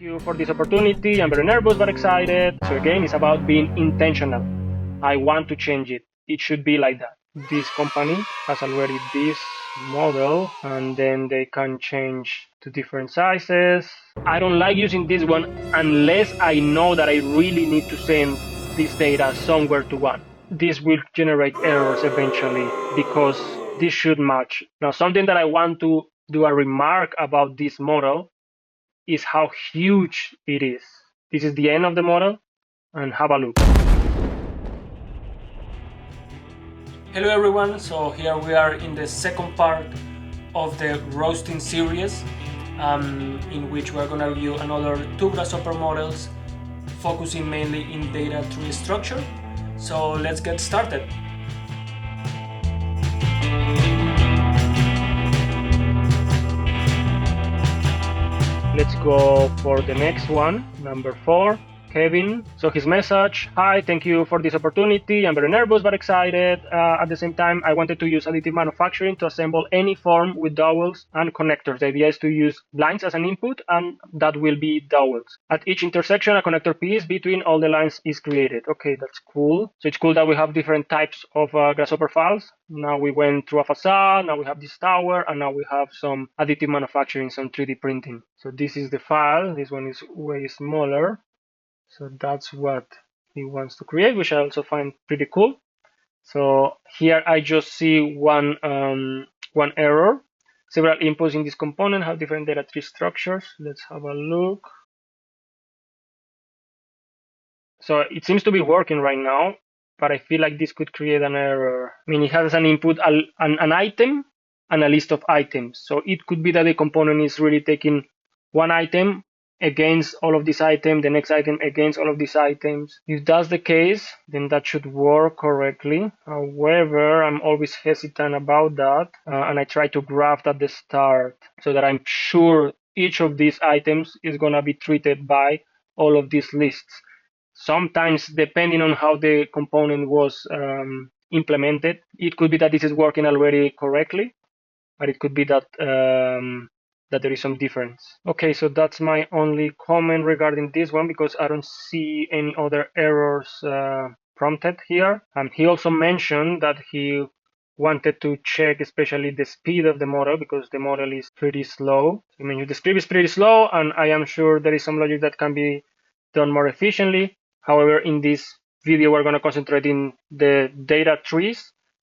Thank you for this opportunity. I'm very nervous but excited. So again, it's about being intentional. I want to change it. It should be like that. This company has already this model and then they can change to different sizes. I don't like using this one unless I know that I really need to send this data somewhere to one. This will generate errors eventually because this should match. Now, something that I want to do a remark about this model is how huge it is. This is the end of the model, and have a look. Hello everyone, so here we are in the second part of the roasting series in which we're going to review another two Grasshopper models focusing mainly in data tree structure. So let's get started. Let's go for the next one, number 4. Kevin. So his message: hi, thank you for this opportunity. I'm very nervous but excited. At the same time, I wanted to use additive manufacturing to assemble any form with dowels and connectors. The idea is to use lines as an input, and that will be dowels. At each intersection, a connector piece between all the lines is created. Okay, that's cool. So it's cool that we have different types of Grasshopper files. Now we went through a facade, now we have this tower, and now we have some additive manufacturing, some 3D printing. So this is the file. This one is way smaller. So that's what he wants to create, which I also find pretty cool. So here I just see one error. Several inputs in this component have different data tree structures. Let's have a look. So it seems to be working right now, but I feel like this could create an error. I mean, it has an input, an item, and a list of items. So it could be that the component is really taking one item against all of these items, the next item against all of these items. If that's the case, then that should work correctly. However, I'm always hesitant about that, and I try to graph at the start so that I'm sure each of these items is going to be treated by all of these lists. Sometimes, depending on how the component was implemented, it could be that this is working already correctly, but it could be that that there is some difference. Okay, so that's my only comment regarding this one because I don't see any other errors prompted here. He also mentioned that he wanted to check especially the speed of the model because the model is pretty slow. I mean, the speed is pretty slow, and I am sure there is some logic that can be done more efficiently. However, in this video, we're going to concentrate in the data trees.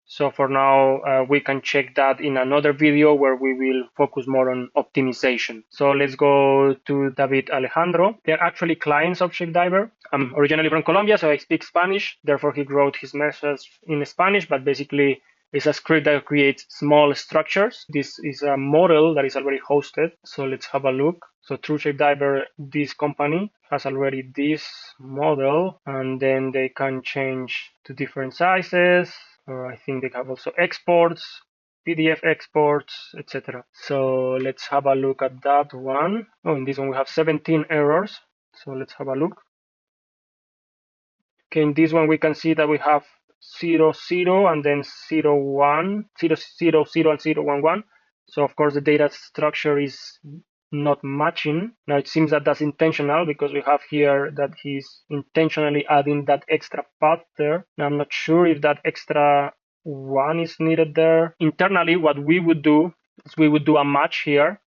So for now, we can check that in another video where we will focus more on optimization. So let's go to David Alejandro. They're actually clients of ShapeDiver. I'm originally from Colombia, so I speak Spanish. Therefore, he wrote his message in Spanish, but basically it's a script that creates small structures. This is a model that is already hosted. So let's have a look. So through ShapeDiver, this company has already this model, and then they can change to different sizes. I think they have also exports, PDF exports, etc. So let's have a look at that one. Oh, in this one we have 17 errors. So let's have a look. Okay, in this one we can see that we have 0, 0, and then 0, 1, 0, 0, 0, and 0, 1, 1. So of course the data structure is not matching. Now it seems that that's intentional because we have here that he's intentionally adding that extra path there. Now I'm not sure if that extra one is needed there. Internally, what we would do is we would do a match here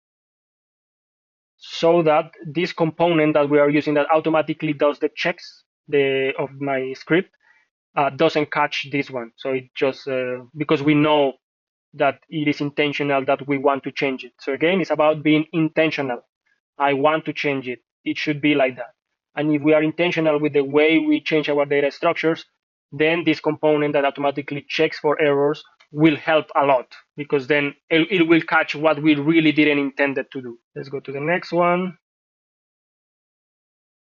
so that this component that we are using that automatically does the checks of my script doesn't catch this one. So it just because we know that it is intentional that we want to change it. So again, it's about being intentional. I want to change it. It should be like that. And if we are intentional with the way we change our data structures, then this component that automatically checks for errors will help a lot because then it will catch what we really didn't intend it to do. Let's go to the next one.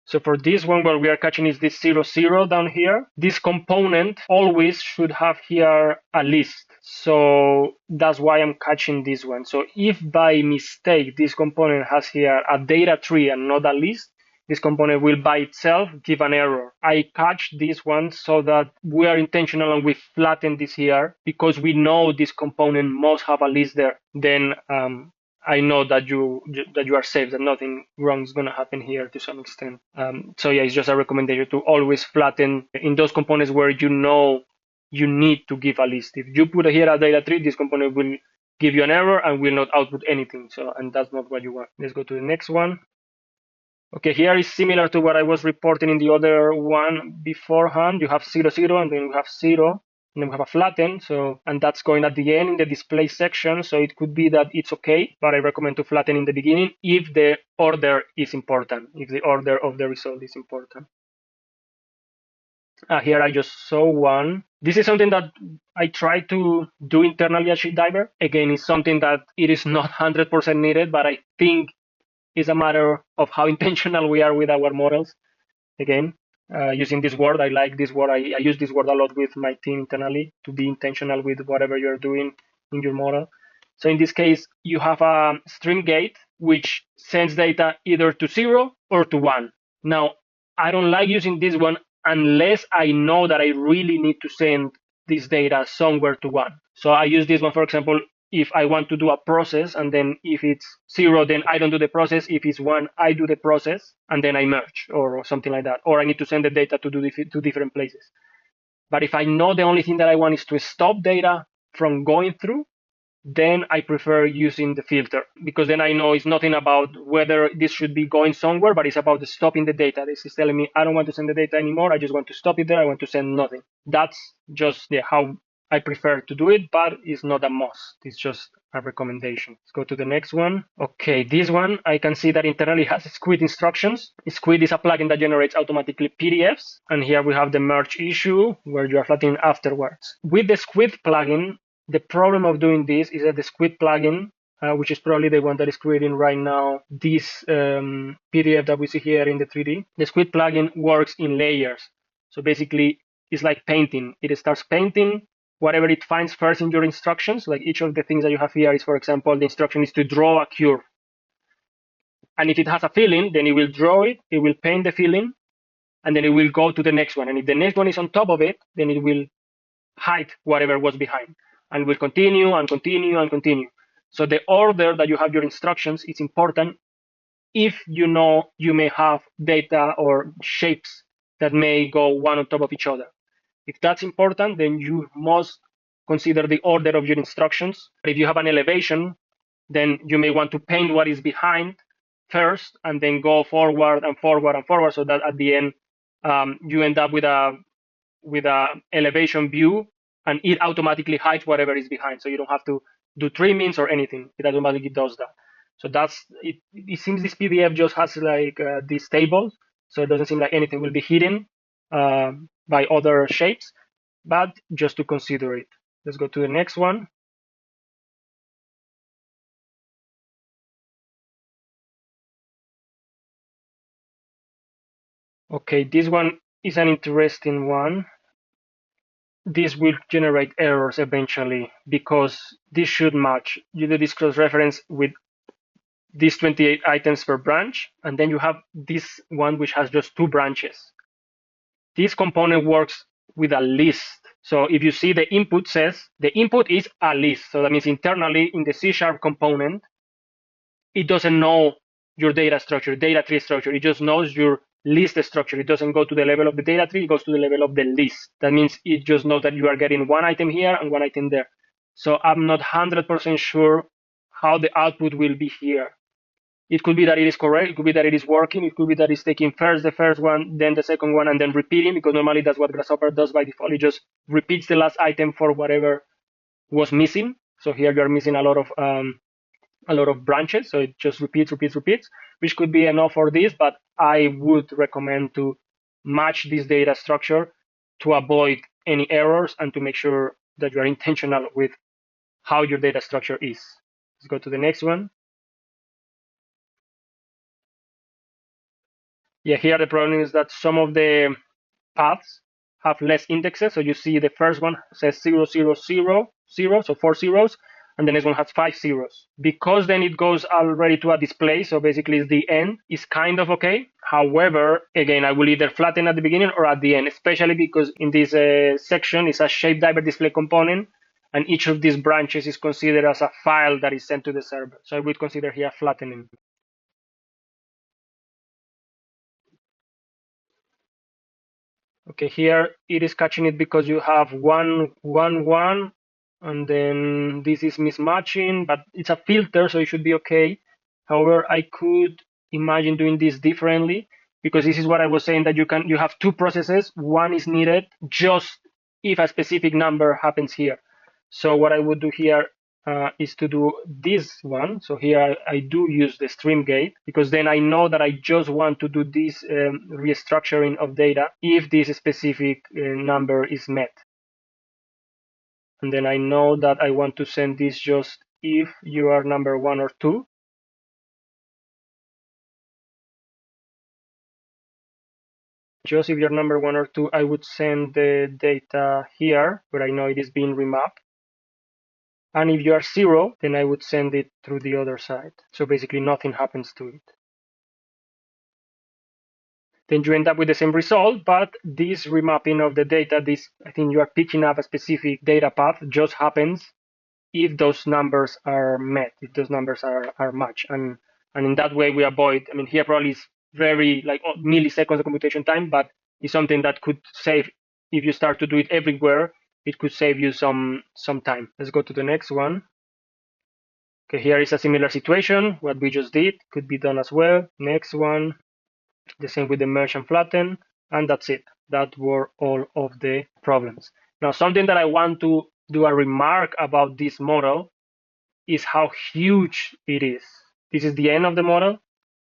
So for this one, what we are catching is this 0, 0 down here. This component always should have here a list. So that's why I'm catching this one. So if by mistake this component has here a data tree and not a list, this component will by itself give an error. I catch this one so that we are intentional and we flatten this here because we know this component must have a list there. Then I know that you are safe, that nothing wrong is going to happen here to some extent. So yeah, it's just a recommendation to always flatten in those components where you know you need to give a list. If you put here a data tree, this component will give you an error and will not output anything. So, and that's not what you want. Let's go to the next one. Okay, here is similar to what I was reporting in the other one beforehand. You have 0, 0, and then you have 0, and then we have a flatten. So, and that's going at the end in the display section. So it could be that it's okay, but I recommend to flatten in the beginning if the order is important, if the order of the result is important. Here I just saw one. This is something that I try to do internally at ShapeDiver. Again, it's something that it is not 100% needed, but I think it's a matter of how intentional we are with our models. Again, using this word, I like this word. I use this word a lot with my team internally to be intentional with whatever you're doing in your model. So in this case, you have a string gate which sends data either to 0 or to 1. Now, I don't like using this one unless I know that I really need to send this data somewhere to 1. So I use this one, for example, if I want to do a process, and then if it's 0, then I don't do the process. If it's 1, I do the process, and then I merge or something like that. Or I need to send the data to different places. But if I know the only thing that I want is to stop data from going through, then I prefer using the filter, because then I know it's nothing about whether this should be going somewhere, but it's about stopping the data. This is telling me I don't want to send the data anymore. I just want to stop it there. I want to send nothing. That's just how I prefer to do it, but it's not a must. It's just a recommendation. Let's go to the next one. Okay, this one, I can see that internally has Squid instructions. Squid is a plugin that generates automatically PDFs. And here we have the merge issue where you are flattening afterwards. With the Squid plugin, the problem of doing this is that the Squid plugin, which is probably the one that is creating right now this PDF that we see here in the 3D, the Squid plugin works in layers. So basically, it's like painting. It starts painting whatever it finds first in your instructions. Like each of the things that you have here is, for example, the instruction is to draw a curve. And if it has a filling, then it will draw it, it will paint the filling, and then it will go to the next one. And if the next one is on top of it, then it will hide whatever was behind, and will continue and continue and continue. So the order that you have your instructions is important if you know you may have data or shapes that may go one on top of each other. If that's important, then you must consider the order of your instructions. If you have an elevation, then you may want to paint what is behind first and then go forward and forward and forward, so that at the end you end up with a elevation view, and it automatically hides whatever is behind. So you don't have to do trimmings or anything. It automatically does that. So that's it. It seems this PDF just has like these tables, so it doesn't seem like anything will be hidden by other shapes, but just to consider it. Let's go to the next one. Okay, this one is an interesting one. This will generate errors eventually because this should match. You do this cross-reference with these 28 items per branch, and then you have this one which has just 2 branches. This component works with a list. So if you see the input says, the input is a list. So that means internally in the C# component, it doesn't know your data structure, data tree structure. It just knows your list structure. It doesn't go to the level of the data tree, it goes to the level of the list. That means it just knows that you are getting one item here and one item there. So I'm not 100% sure how the output will be here. It could be that it is correct, it could be that it is working, it could be that it's taking first the first one, then the second one, and then repeating, because normally that's what Grasshopper does by default. It just repeats the last item for whatever was missing. So here you are missing a lot of branches, so it just repeats, which could be enough for this, but I would recommend to match this data structure to avoid any errors and to make sure that you are intentional with how your data structure is. Let's go to the next one. Yeah, here the problem is that some of the paths have less indexes. So you see the first one says 0, 0, 0, 0, so 4 zeros, and the next one has 5 zeros. Because then it goes already to a display, so basically it's the end, is kind of okay. However, again, I will either flatten at the beginning or at the end, especially because in this section it's a ShapeDiver display component, and each of these branches is considered as a file that is sent to the server. So I would consider here flattening. Okay, here it is catching it because you have 1, 1, 1, and then this is mismatching, but it's a filter, so it should be okay. However, I could imagine doing this differently, because this is what I was saying, that you have two processes. One is needed just if a specific number happens here. So what I would do here is to do this one. So here I do use the stream gate, because then I know that I just want to do this restructuring of data if this specific number is met. And then I know that I want to send this just if you are number 1 or 2. Just if you're number 1 or 2, I would send the data here where I know it is being remapped. And if you are 0, then I would send it through the other side. So basically nothing happens to it. Then you end up with the same result, but this remapping of the data, I think you are picking up a specific data path, just happens if those numbers are met, if those numbers are matched. And in that way we avoid, I mean, here probably is very like milliseconds of computation time, but it's something that could save, if you start to do it everywhere, it could save you some time. Let's go to the next one. Okay, here is a similar situation. What we just did could be done as well. Next one, the same with the merge and flatten, and that's it. That were all of the problems. Now, something that I want to do a remark about this model is how huge it is. This is the end of the model,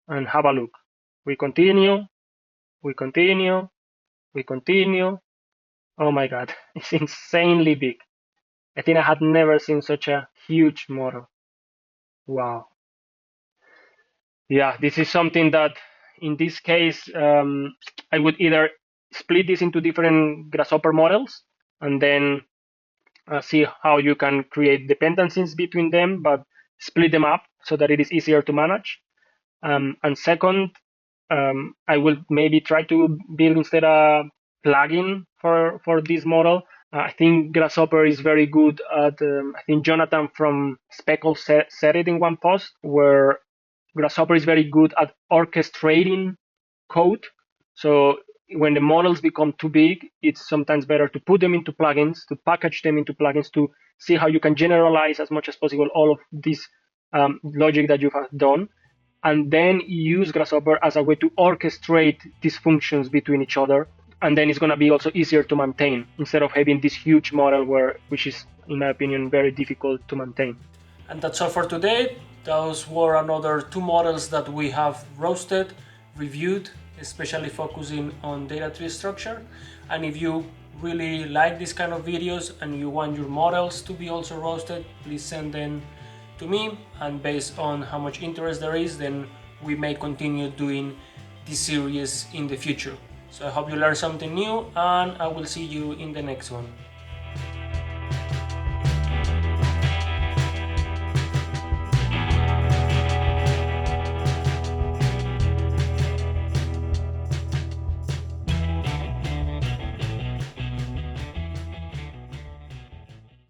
and have a look. We continue, we continue, we continue. Oh my God, it's insanely big. I think I had never seen such a huge model. Wow. Yeah, this is something that in this case, I would either split this into different Grasshopper models and then see how you can create dependencies between them, but split them up so that it is easier to manage. And second, I will maybe try to build instead a plugin for this model. I think Grasshopper is very good at, I think Jonathan from Speckle said it in one post, where Grasshopper is very good at orchestrating code. So when the models become too big, it's sometimes better to put them into plugins, to package them into plugins, to see how you can generalize as much as possible all of this logic that you have done, and then use Grasshopper as a way to orchestrate these functions between each other. And then it's going to be also easier to maintain, instead of having this huge model which is, in my opinion, very difficult to maintain. And that's all for today. Those were another 2 models that we have roasted, reviewed, especially focusing on data tree structure. And if you really like this kind of videos and you want your models to be also roasted, please send them to me, and based on how much interest there is, then we may continue doing this series in the future. So I hope you learned something new, and I will see you in the next one.